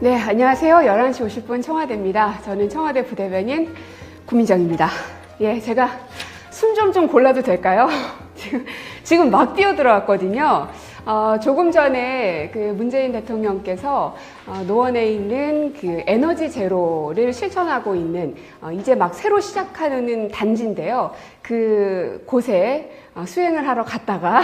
네, 안녕하세요. 11시 50분 청와대입니다. 저는 청와대 부대변인 구민정입니다. 예, 제가 숨 좀 골라도 될까요? 지금 막 뛰어들어왔거든요. 조금 전에 그 문재인 대통령께서 노원에 있는 그 에너지 제로를 실천하고 있는 이제 막 새로 시작하는 단지인데요. 그 곳에 수행을 하러 갔다가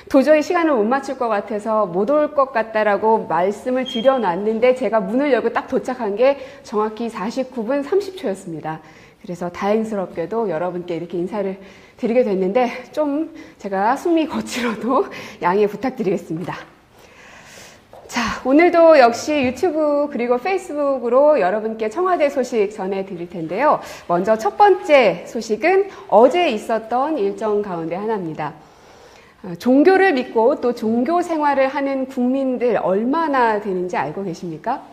도저히 시간을 못 맞출 것 같아서 못 올 것 같다라고 말씀을 드려놨는데 제가 문을 열고 딱 도착한 게 정확히 49분 30초였습니다. 그래서 다행스럽게도 여러분께 이렇게 인사를 드리게 됐는데 좀 제가 숨이 거칠어도 양해 부탁드리겠습니다. 자, 오늘도 역시 유튜브 그리고 페이스북으로 여러분께 청와대 소식 전해드릴 텐데요. 먼저 첫 번째 소식은 어제 있었던 일정 가운데 하나입니다. 종교를 믿고 또 종교 생활을 하는 국민들 얼마나 되는지 알고 계십니까?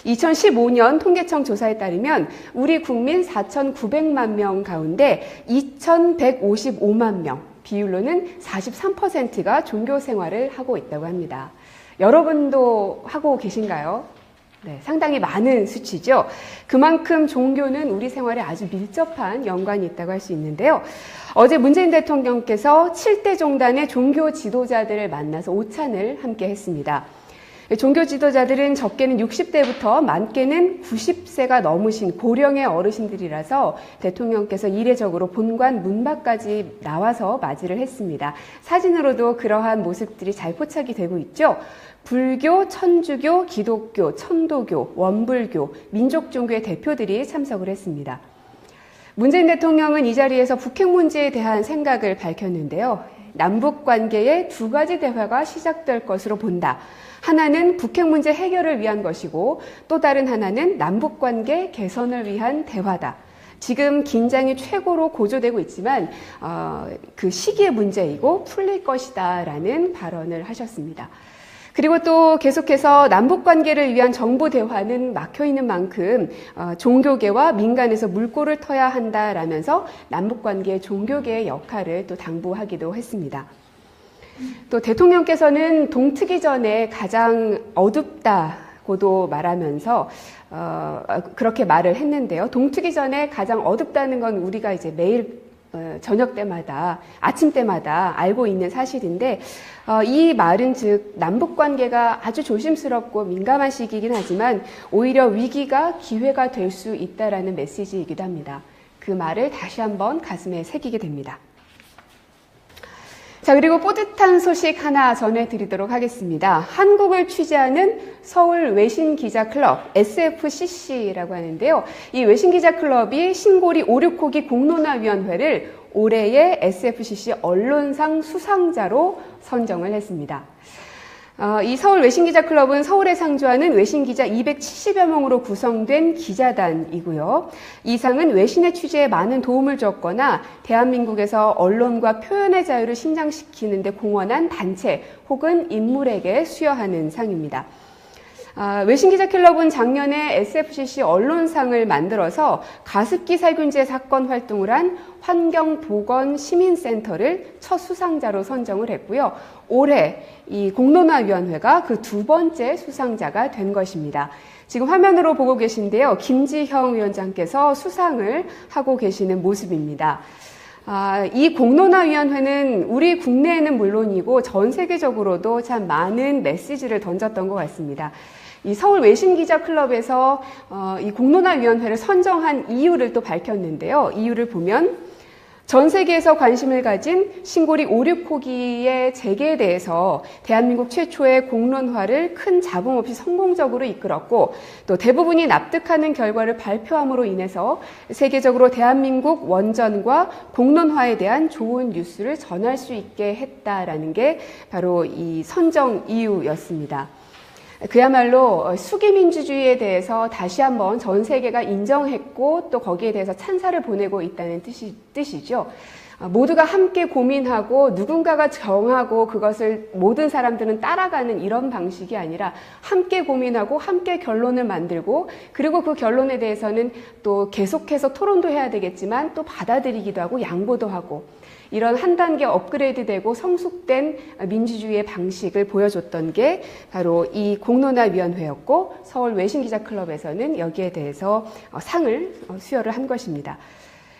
2015년 통계청 조사에 따르면 우리 국민 4,900만 명 가운데 2,155만 명, 비율로는 43%가 종교 생활을 하고 있다고 합니다. 여러분도 하고 계신가요? 네, 상당히 많은 수치죠. 그만큼 종교는 우리 생활에 아주 밀접한 연관이 있다고 할 수 있는데요. 어제 문재인 대통령께서 7대 종단의 종교 지도자들을 만나서 오찬을 함께 했습니다. 종교 지도자들은 적게는 60대부터 많게는 90세가 넘으신 고령의 어르신들이라서 대통령께서 이례적으로 본관 문 밖까지 나와서 맞이를 했습니다. 사진으로도 그러한 모습들이 잘 포착이 되고 있죠. 불교, 천주교, 기독교, 천도교, 원불교, 민족종교의 대표들이 참석을 했습니다. 문재인 대통령은 이 자리에서 북핵 문제에 대한 생각을 밝혔는데요. 남북 관계의 두 가지 대화가 시작될 것으로 본다. 하나는 북핵 문제 해결을 위한 것이고 또 다른 하나는 남북 관계 개선을 위한 대화다. 지금 긴장이 최고로 고조되고 있지만 그 시기의 문제이고 풀릴 것이다라는 발언을 하셨습니다. 그리고 또 계속해서 남북관계를 위한 정부 대화는 막혀있는 만큼 종교계와 민간에서 물꼬를 터야 한다라면서 남북관계의 종교계의 역할을 또 당부하기도 했습니다. 또 대통령께서는 동트기 전에 가장 어둡다고도 말하면서 그렇게 말을 했는데요. 동트기 전에 가장 어둡다는 건 우리가 이제 매일 저녁 때마다, 아침 때마다 알고 있는 사실인데 이 말은 즉 남북관계가 아주 조심스럽고 민감한 시기이긴 하지만 오히려 위기가 기회가 될 수 있다라는 메시지이기도 합니다. 그 말을 다시 한번 가슴에 새기게 됩니다. 자, 그리고 뿌듯한 소식 하나 전해드리도록 하겠습니다. 한국을 취재하는 서울 외신기자클럽 SFCC라고 하는데요. 이 외신기자클럽이 신고리 5.6호기 공론화위원회를 올해의 SFCC 언론상 수상자로 선정을 했습니다. 이 서울 외신기자클럽은 서울에 상주하는 외신기자 270여 명으로 구성된 기자단이고요. 이 상은 외신의 취재에 많은 도움을 줬거나 대한민국에서 언론과 표현의 자유를 신장시키는 데 공헌한 단체 혹은 인물에게 수여하는 상입니다. 외신기자클럽은 작년에 SFCC 언론상을 만들어서 가습기 살균제 사건 활동을 한 환경보건시민센터를 첫 수상자로 선정을 했고요. 올해 이 공론화위원회가 그 두 번째 수상자가 된 것입니다. 지금 화면으로 보고 계신데요. 김지형 위원장께서 수상을 하고 계시는 모습입니다. 이 공론화위원회는 우리 국내에는 물론이고 전 세계적으로도 참 많은 메시지를 던졌던 것 같습니다. 이 서울 외신기자클럽에서 이 공론화위원회를 선정한 이유를 또 밝혔는데요. 이유를 보면 전 세계에서 관심을 가진 신고리 5.6호기의 재개에 대해서 대한민국 최초의 공론화를 큰 잡음 없이 성공적으로 이끌었고 또 대부분이 납득하는 결과를 발표함으로 인해서 세계적으로 대한민국 원전과 공론화에 대한 좋은 뉴스를 전할 수 있게 했다라는 게 바로 이 선정 이유였습니다. 그야말로 수기민주주의에 대해서 다시 한번 전 세계가 인정했고 또 거기에 대해서 찬사를 보내고 있다는 뜻이죠. 모두가 함께 고민하고 누군가가 정하고 그것을 모든 사람들은 따라가는 이런 방식이 아니라 함께 고민하고 함께 결론을 만들고 그리고 그 결론에 대해서는 또 계속해서 토론도 해야 되겠지만 또 받아들이기도 하고 양보도 하고 이런 한 단계 업그레이드되고 성숙된 민주주의의 방식을 보여줬던 게 바로 이 공론화위원회였고 서울 외신기자클럽에서는 여기에 대해서 상을 수여를 한 것입니다.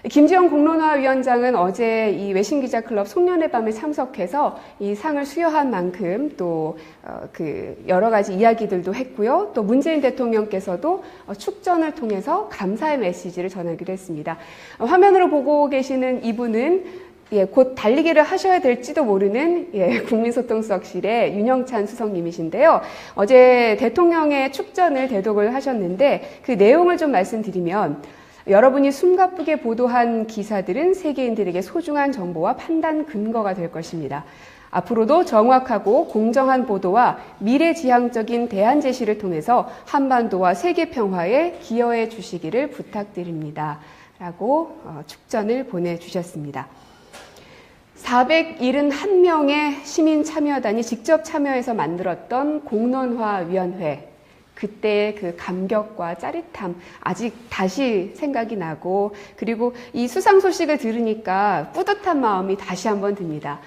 김지영 공론화위원장은 어제 이 외신기자클럽 송년회 밤에 참석해서 이 상을 수여한 만큼 또 여러 가지 이야기들도 했고요. 또 문재인 대통령께서도 축전을 통해서 감사의 메시지를 전하기도 했습니다. 화면으로 보고 계시는 이분은 곧 달리기를 하셔야 될지도 모르는 국민소통수석실의 윤영찬 수석님이신데요. 어제 대통령의 축전을 대독을 하셨는데 그 내용을 좀 말씀드리면 여러분이 숨가쁘게 보도한 기사들은 세계인들에게 소중한 정보와 판단 근거가 될 것입니다. 앞으로도 정확하고 공정한 보도와 미래지향적인 대안 제시를 통해서 한반도와 세계 평화에 기여해 주시기를 부탁드립니다. 라고 축전을 보내주셨습니다. 471명의 시민 참여단이 직접 참여해서 만들었던 공론화위원회. 그때의 그 감격과 짜릿함 아직 다시 생각이 나고 그리고 이 수상 소식을 들으니까 뿌듯한 마음이 다시 한번 듭니다.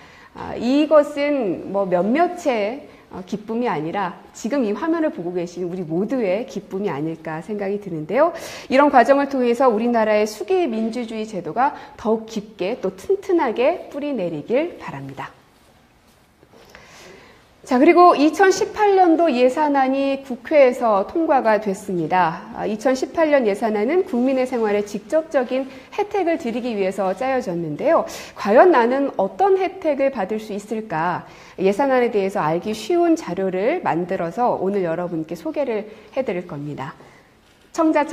이것은 뭐 몇몇의 기쁨이 아니라 지금 이 화면을 보고 계신 우리 모두의 기쁨이 아닐까 생각이 드는데요. 이런 과정을 통해서 우리나라의 수기 민주주의 제도가 더욱 깊게 또 튼튼하게 뿌리 내리길 바랍니다. 자, 그리고 2018년도 예산안이 국회에서 통과가 됐습니다. 2018년 예산안은 국민의 생활에 직접적인 혜택을 드리기 위해서 짜여졌는데요. 과연 나는 어떤 혜택을 받을 수 있을까? 예산안에 대해서 알기 쉬운 자료를 만들어서 오늘 여러분께 소개를 해드릴 겁니다. 청자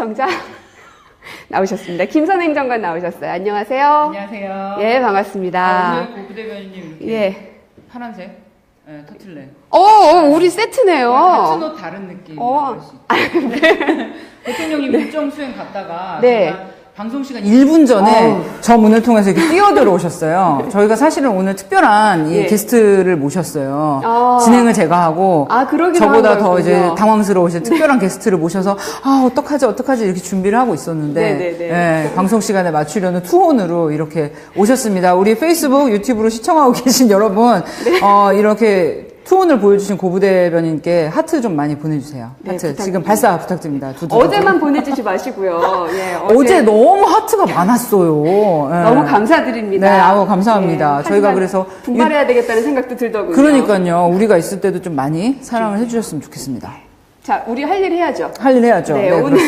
나오셨습니다. 김선 행정관 나오셨어요. 안녕하세요. 안녕하세요. 예, 반갑습니다. 오늘 부대변인님 이렇게 예. 파란색 터틀넥. 우리 세트네요. 같은 옷 다른 느낌. 대통령이 일정 수행 갔다가 제가 방송 시간 1분 전에 저 문을 통해서 이렇게 뛰어들어오셨어요. 저희가 사실은 오늘 특별한 이 게스트를 모셨어요. 진행을 제가 하고 저보다 더 이제 당황스러우신 특별한 게스트를 모셔서 어떡하지 이렇게 준비를 하고 있었는데 방송 시간에 맞추려는 투혼으로 이렇게 오셨습니다. 우리 페이스북, 유튜브로 시청하고 계신 여러분 이렇게 투혼을 보여주신 고부대변인께 하트 좀 많이 보내주세요. 하트. 지금 발사 부탁드립니다. 어제만 보내주지 마시고요. 어제 너무 하트가 많았어요. 너무 감사드립니다. 네, 감사합니다. 저희가 그래서 분발해야 되겠다는 생각도 들더군요. 그러니까요. 우리가 있을 때도 좀 많이 사랑을 해주셨으면 좋겠습니다. 자, 우리 할 일 해야죠. 할 일 해야죠. 네, 오늘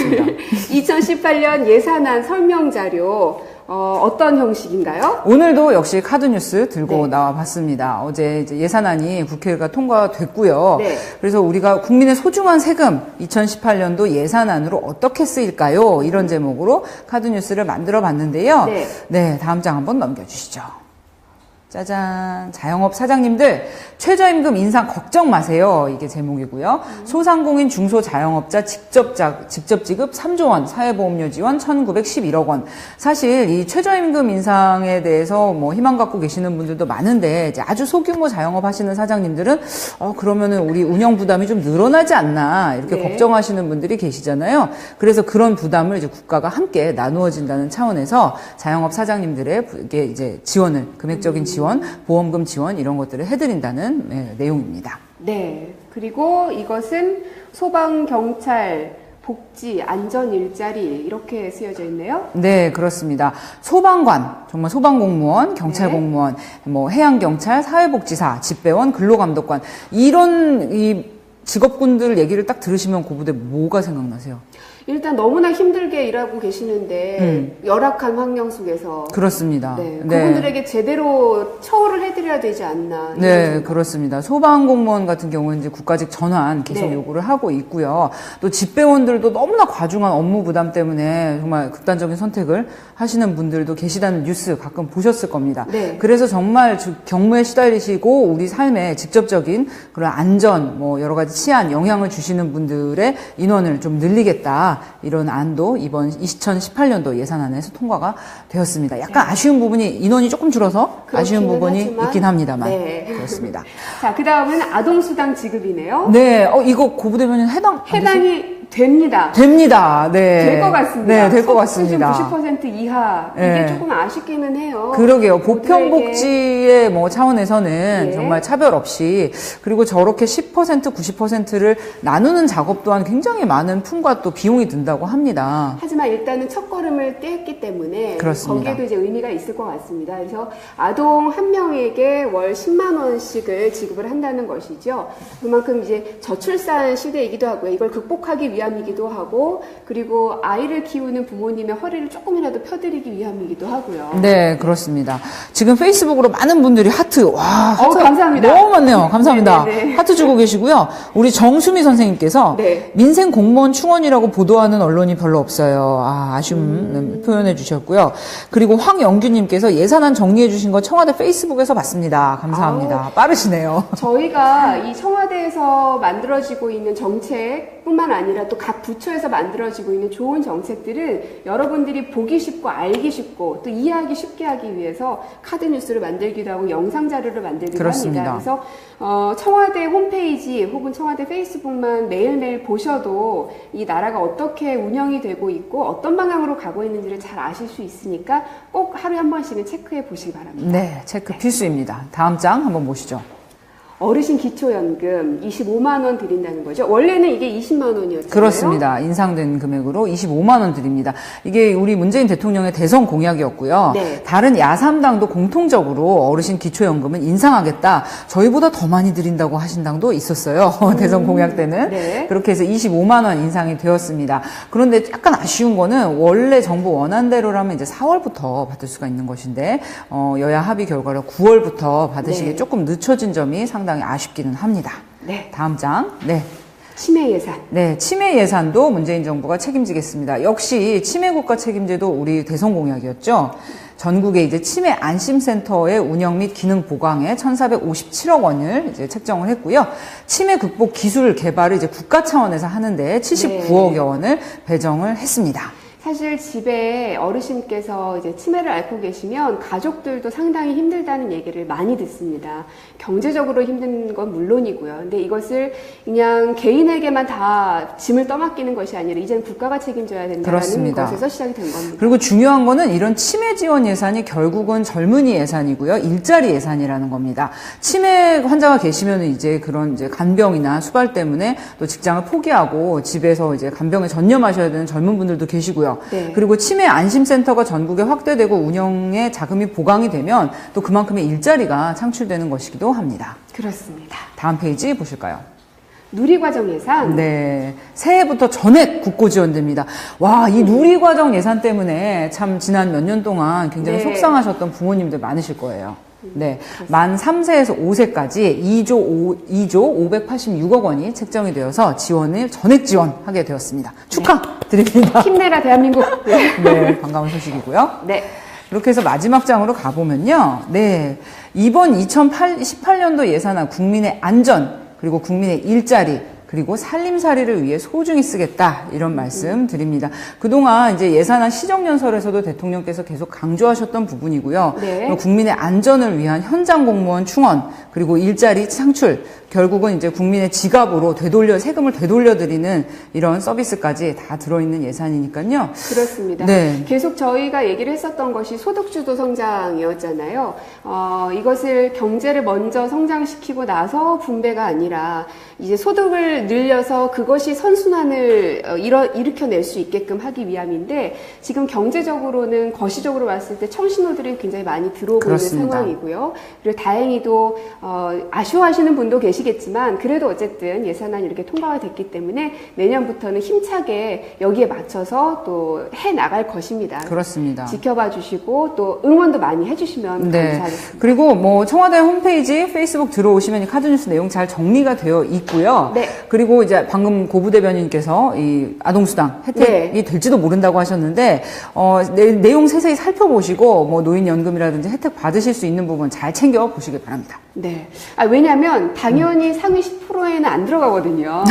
2018년 예산안 설명 자료 어떤 형식인가요? 오늘도 역시 카드뉴스 들고 나와봤습니다. 어제 이제 예산안이 국회가 통과됐고요. 그래서 우리가 국민의 소중한 세금 2018년도 예산안으로 어떻게 쓰일까요? 이런 제목으로 카드뉴스를 만들어봤는데요. 네, 다음 장 한번 넘겨주시죠. 짜잔. 자영업 사장님들 최저임금 인상 걱정 마세요. 이게 제목이고요. 소상공인 중소자영업자 직접 지급 3조 원, 사회보험료 지원 1911억 원. 사실 이 최저임금 인상에 대해서 뭐 희망 갖고 계시는 분들도 많은데 이제 아주 소규모 자영업 하시는 사장님들은 그러면은 우리 운영 부담이 좀 늘어나지 않나 이렇게 걱정하시는 분들이 계시잖아요. 그래서 그런 부담을 이제 국가가 함께 나누어진다는 차원에서 자영업 사장님들에게 이제 지원을 금액적인 지원, 보험금 지원 이런 것들을 해드린다는 내용입니다. 네. 그리고 이것은 소방, 경찰, 복지, 안전 일자리 이렇게 쓰여져 있네요. 네, 그렇습니다. 소방관, 정말 소방공무원, 경찰공무원, 뭐 해양경찰, 사회복지사, 집배원, 근로감독관 이런 이 직업군들 얘기를 딱 들으시면 고부대 뭐가 생각나세요? 일단 너무나 힘들게 일하고 계시는데 열악한 환경 속에서 그렇습니다. 그분들에게 제대로 처우를 해드려야 되지 않나. 네, 그렇습니다. 소방공무원 같은 경우는 이제 국가직 전환 계속 요구를 하고 있고요. 또 집배원들도 너무나 과중한 업무 부담 때문에 정말 극단적인 선택을 하시는 분들도 계시다는 뉴스 가끔 보셨을 겁니다. 그래서 정말 경무에 시달리시고 우리 삶에 직접적인 그런 안전, 뭐 여러 가지 치안 영향을 주시는 분들의 인원을 좀 늘리겠다. 하겠다. 이런 안도 이번 2018년도 예산안에서 통과가 되었습니다. 약간 아쉬운 부분이 인원이 조금 줄어서 아쉬운 부분이 있긴 합니다만. 그렇습니다. 자, 그 다음은 아동수당 지급이네요. 네, 이거 고부대변인 해당이 됩니다. 됩니다. 네. 될 것 같습니다. 네, 될 것 같습니다. 90% 이하. 이게 조금 아쉽기는 해요. 그러게요. 보편복지의 뭐 차원에서는 정말 차별 없이, 그리고 저렇게 10%, 90%를 나누는 작업 또한 굉장히 많은 품과 또 비용이 든다고 합니다. 하지만 일단은 첫걸음을 떼었기 때문에 그렇습니다. 거기에도 이제 의미가 있을 것 같습니다. 그래서 아동 한 명에게 월 10만 원씩을 지급을 한다는 것이죠. 그만큼 이제 저출산 시대이기도 하고요. 이걸 극복하기 위함이기도 하고, 그리고 아이를 키우는 부모님의 허리를 조금이라도 펴드리기 위함이기도 하고요. 네, 그렇습니다. 지금 페이스북으로 많은 분들이 하트, 와, 하트 감사합니다. 너무 많네요. 감사합니다. 네네네. 하트 주고 계시고요. 우리 정수미 선생님께서 민생 공무원 충원이라고 보도하는 언론이 별로 없어요. 아쉬움 표현해 주셨고요. 그리고 황영규님께서 예산안 정리해 주신 거 청와대 페이스북에서 봤습니다. 감사합니다. 빠르시네요. 저희가 이 청와대에서 만들어지고 있는 정책뿐만 아니라 또 각 부처에서 만들어지고 있는 좋은 정책들을 여러분들이 보기 쉽고 알기 쉽고 또 이해하기 쉽게 하기 위해서 카드 뉴스를 만들기도 하고 영상 자료를 만들기도 그렇습니다. 합니다. 그래서 청와대 홈페이지 혹은 청와대 페이스북만 매일매일 보셔도 이 나라가 어떻게 운영이 되고 있고 어떤 방향으로 가고 있는지를 잘 아실 수 있으니까 꼭 하루에 한 번씩은 체크해 보시기 바랍니다. 네, 체크 필수입니다. 다음 장 한번 보시죠. 어르신 기초연금 25만 원 드린다는 거죠. 원래는 이게 20만 원이었잖아요. 그렇습니다. 인상된 금액으로 25만 원 드립니다. 이게 우리 문재인 대통령의 대선 공약이었고요. 다른 야삼당도 공통적으로 어르신 기초연금은 인상하겠다. 저희보다 더 많이 드린다고 하신 당도 있었어요. 대선 공약 때는. 그렇게 해서 25만 원 인상이 되었습니다. 그런데 약간 아쉬운 거는 원래 정부 원안대로라면 이제 4월부터 받을 수가 있는 것인데 여야 합의 결과로 9월부터 받으시기에 조금 늦춰진 점이 상당히 아쉽기는 합니다. 다음 장. 치매 예산. 네, 치매 예산도 문재인 정부가 책임지겠습니다. 역시 치매 국가 책임제도 우리 대선 공약이었죠. 전국에 이제 치매 안심센터의 운영 및 기능 보강에 1,457억 원을 이제 책정을 했고요. 치매 극복 기술 개발을 이제 국가 차원에서 하는데 79억여 원을 배정을 했습니다. 사실 집에 어르신께서 이제 치매를 앓고 계시면 가족들도 상당히 힘들다는 얘기를 많이 듣습니다. 경제적으로 힘든 건 물론이고요. 근데 이것을 그냥 개인에게만 다 짐을 떠맡기는 것이 아니라 이제는 국가가 책임져야 된다는 것에서 시작이 된 겁니다. 그리고 중요한 거는 이런 치매 지원 예산이 결국은 젊은이 예산이고요. 일자리 예산이라는 겁니다. 치매 환자가 계시면 이제 그런 이제 간병이나 수발 때문에 또 직장을 포기하고 집에서 이제 간병에 전념하셔야 되는 젊은 분들도 계시고요. 그리고 치매 안심센터가 전국에 확대되고 운영에 자금이 보강이 되면 또 그만큼의 일자리가 창출되는 것이기도 합니다. 그렇습니다. 다음 페이지 보실까요? 누리과정 예산. 네. 새해부터 전액 국고 지원됩니다. 와, 이 누리과정 예산 때문에 참 지난 몇 년 동안 굉장히 속상하셨던 부모님들 많으실 거예요. 네. 만 3세에서 5세까지 2조 586억 원이 책정이 되어서 지원을 전액 지원하게 되었습니다. 축하드립니다. 힘내라, 대한민국. 네. 반가운 소식이고요. 이렇게 해서 마지막 장으로 가보면요. 이번 2018년도 예산안 국민의 안전, 그리고 국민의 일자리, 그리고 살림살이를 위해 소중히 쓰겠다 이런 말씀 드립니다. 그동안 이제 예산안 시정연설에서도 대통령께서 계속 강조하셨던 부분이고요. 국민의 안전을 위한 현장 공무원 충원, 그리고 일자리 창출, 결국은 이제 국민의 지갑으로 세금을 되돌려드리는 이런 서비스까지 다 들어있는 예산이니까요. 그렇습니다. 계속 저희가 얘기를 했었던 것이 소득주도 성장이었잖아요. 이것을 경제를 먼저 성장시키고 나서 분배가 아니라 이제 소득을 늘려서 그것이 선순환을 일으켜낼 수 있게끔 하기 위함인데 지금 경제적으로는 거시적으로 봤을 때 청신호들이 굉장히 많이 들어오고 있는 상황이고요. 그리고 다행히도 아쉬워하시는 분도 계시겠지만 그래도 어쨌든 예산안이 이렇게 통과가 됐기 때문에 내년부터는 힘차게 여기에 맞춰서 또 해나갈 것입니다. 그렇습니다. 지켜봐 주시고 또 응원도 많이 해주시면 감사하겠습니다. 그리고 뭐 청와대 홈페이지 페이스북 들어오시면 이 카드뉴스 내용 잘 정리가 되어 있고요. 그리고 이제 방금 고부 대변인께서 이 아동수당 혜택이 될지도 모른다고 하셨는데 내용 세세히 살펴보시고 뭐 노인연금이라든지 혜택 받으실 수 있는 부분 잘 챙겨 보시길 바랍니다. 왜냐하면 당연히 상위 10%에는 안 들어가거든요.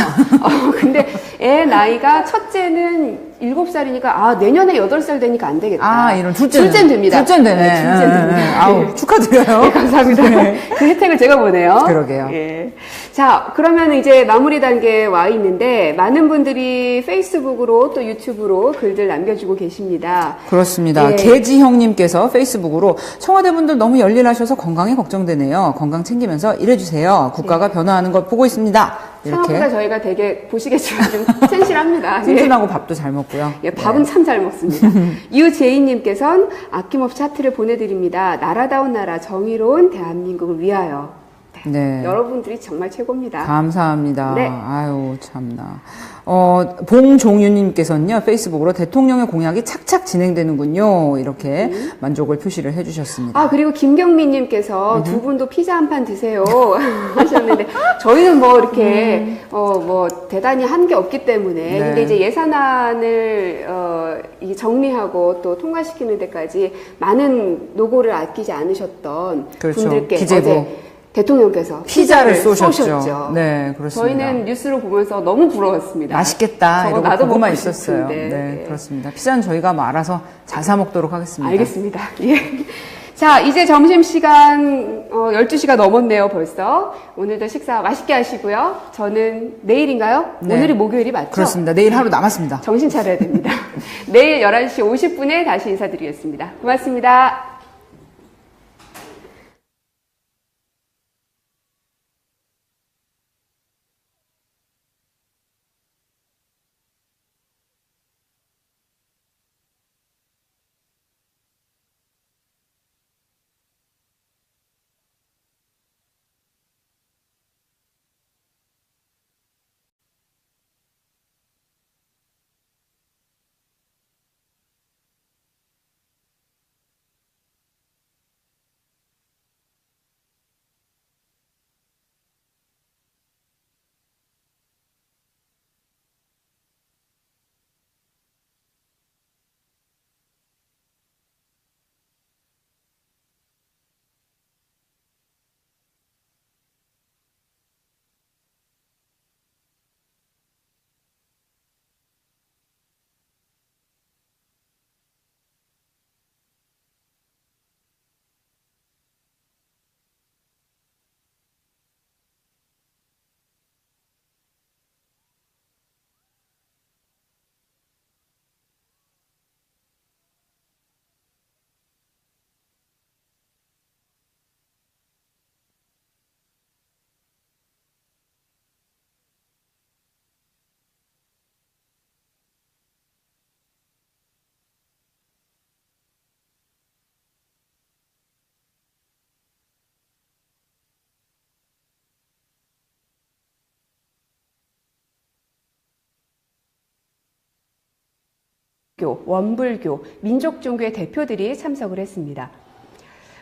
근데 애 나이가 첫째는 7살이니까 내년에 8살 되니까 안 되겠다. 이런 둘째는 됩니다. 둘째는 되네. 네, 둘째는 됩니다. 아우, 축하드려요. 네, 감사합니다. 그 혜택을 제가 보네요. 그러게요. 예. 자, 그러면 이제 마무리 단계에 와 있는데 많은 분들이 페이스북으로 또 유튜브로 글들 남겨주고 계십니다. 그렇습니다. 예. 개지형님께서 페이스북으로 청와대 분들 너무 열일하셔서 건강이 걱정되네요. 건강 챙기면서 일해주세요. 국가가 변화하는 걸 보고 있습니다. 생각보다 이렇게 저희가 되게 보시겠지만 좀 센실합니다. 튼튼하고 밥도 잘 먹고요. 예, 밥은 참 잘 먹습니다. 유제이님께서는 아낌없이 하트를 보내드립니다. 나라다운 나라, 정의로운 대한민국을 위하여. 네. 여러분들이 정말 최고입니다. 감사합니다. 네. 아유, 참나. 봉종유님께서는요, 페이스북으로 대통령의 공약이 착착 진행되는군요. 이렇게 만족을 표시를 해주셨습니다. 그리고 김경민님께서 두 분도 피자 한 판 드세요. 하셨는데, 저희는 뭐 이렇게, 대단히 한 게 없기 때문에. 네. 근데 이제 예산안을, 정리하고 또 통과시키는 데까지 많은 노고를 아끼지 않으셨던 그렇죠. 분들께 기재부. 어제 대통령께서 피자를 쏘셨죠. 네, 그렇습니다. 저희는 뉴스로 보면서 너무 부러웠습니다. 맛있겠다. 저거 이러고 나도 보고만 먹고 있었어요. 싶은데. 네, 그렇습니다. 피자는 저희가 뭐 알아서 잘 사 먹도록 하겠습니다. 알겠습니다. 예. 자, 이제 점심시간 12시가 넘었네요, 벌써. 오늘도 식사 맛있게 하시고요. 저는 내일인가요? 네. 오늘이 목요일이 맞죠? 그렇습니다. 내일 하루 남았습니다. 정신 차려야 됩니다. 내일 11시 50분에 다시 인사드리겠습니다. 고맙습니다. 원불교, 민족종교의 대표들이 참석을 했습니다.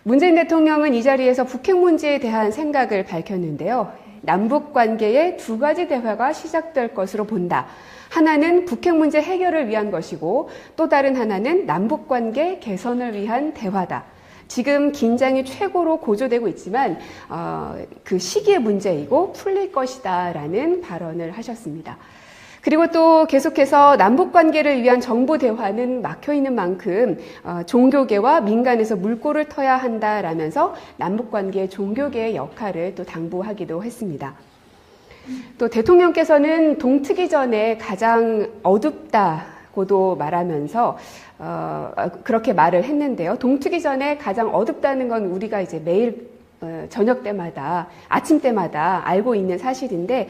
문재인 대통령은 이 자리에서 북핵 문제에 대한 생각을 밝혔는데요. 남북 관계의 두 가지 대화가 시작될 것으로 본다. 하나는 북핵 문제 해결을 위한 것이고 또 다른 하나는 남북 관계 개선을 위한 대화다. 지금 긴장이 최고로 고조되고 있지만 그 시기의 문제이고 풀릴 것이다라는 발언을 하셨습니다. 그리고 또 계속해서 남북관계를 위한 정보 대화는 막혀있는 만큼 종교계와 민간에서 물꼬를 터야 한다라면서 남북관계의 종교계의 역할을 또 당부하기도 했습니다. 또 대통령께서는 동트기 전에 가장 어둡다고도 말하면서 그렇게 말을 했는데요. 동트기 전에 가장 어둡다는 건 우리가 이제 매일 저녁 때마다, 아침 때마다 알고 있는 사실인데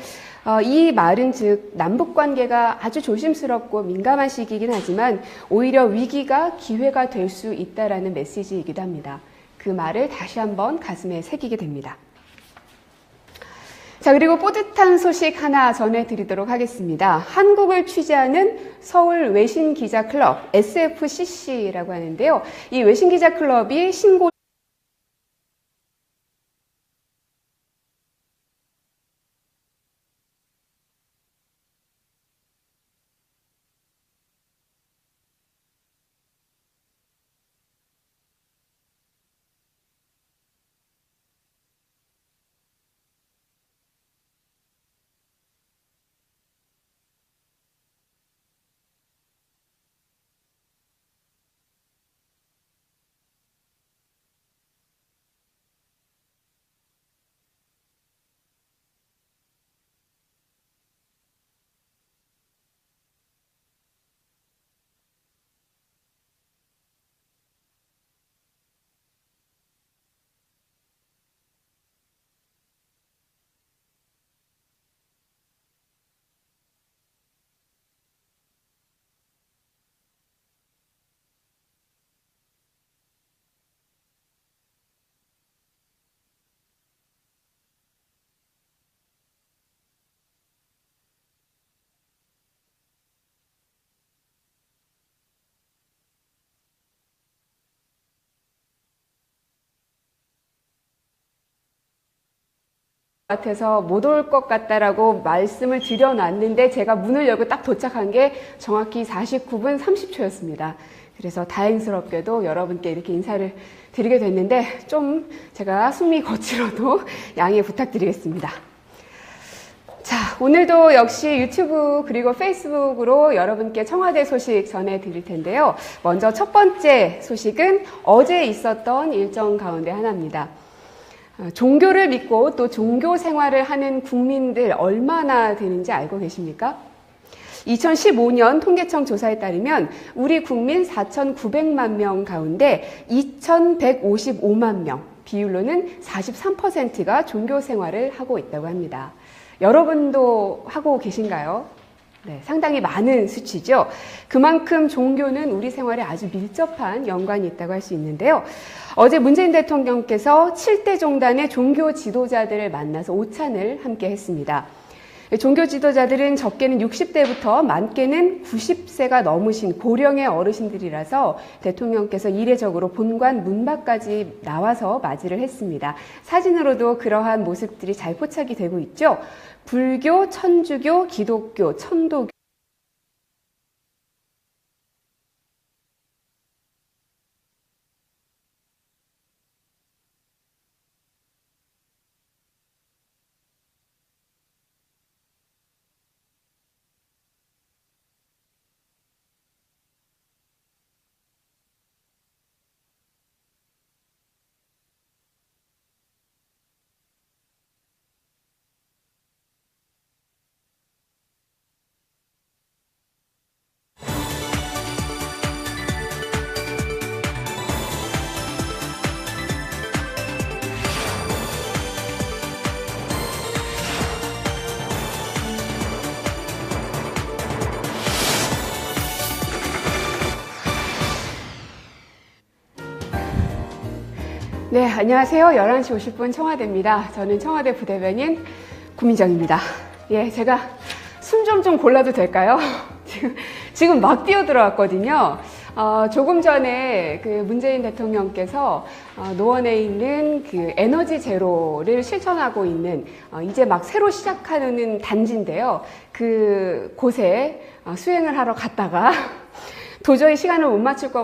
이 말은 즉 남북관계가 아주 조심스럽고 민감한 시기이긴 하지만 오히려 위기가 기회가 될 수 있다라는 메시지이기도 합니다. 그 말을 다시 한번 가슴에 새기게 됩니다. 자, 그리고 뿌듯한 소식 하나 전해드리도록 하겠습니다. 한국을 취재하는 서울 외신기자클럽 SFCC라고 하는데요. 이 외신기자클럽이 신고 같아서 못 올 것 같다라고 말씀을 드려놨는데 제가 문을 열고 딱 도착한 게 정확히 49분 30초였습니다. 그래서 다행스럽게도 여러분께 이렇게 인사를 드리게 됐는데 좀 제가 숨이 거칠어도 양해 부탁드리겠습니다. 자, 오늘도 역시 유튜브 그리고 페이스북으로 여러분께 청와대 소식 전해드릴 텐데요. 먼저 첫 번째 소식은 어제 있었던 일정 가운데 하나입니다. 종교를 믿고 또 종교 생활을 하는 국민들 얼마나 되는지 알고 계십니까? 2015년 통계청 조사에 따르면 우리 국민 4,900만 명 가운데 2,155만 명, 비율로는 43%가 종교 생활을 하고 있다고 합니다. 여러분도 하고 계신가요? 네, 상당히 많은 수치죠. 그만큼 종교는 우리 생활에 아주 밀접한 연관이 있다고 할 수 있는데요. 어제 문재인 대통령께서 7대 종단의 종교 지도자들을 만나서 오찬을 함께 했습니다. 종교 지도자들은 적게는 60대부터 많게는 90세가 넘으신 고령의 어르신들이라서 대통령께서 이례적으로 본관 문 밖까지 나와서 맞이를 했습니다. 사진으로도 그러한 모습들이 잘 포착이 되고 있죠. 불교, 천주교, 기독교, 천도교, 네, 안녕하세요. 11시 50분 청와대입니다. 저는 청와대 부대변인 구민정입니다. 예, 제가 숨 좀 골라도 될까요? 지금 막 뛰어들어왔거든요. 조금 전에 그 문재인 대통령께서 노원에 있는 그 에너지 제로를 실천하고 있는 이제 막 새로 시작하는 단지인데요. 그 곳에 수행을 하러 갔다가 도저히 시간을 못 맞출 것 같아요.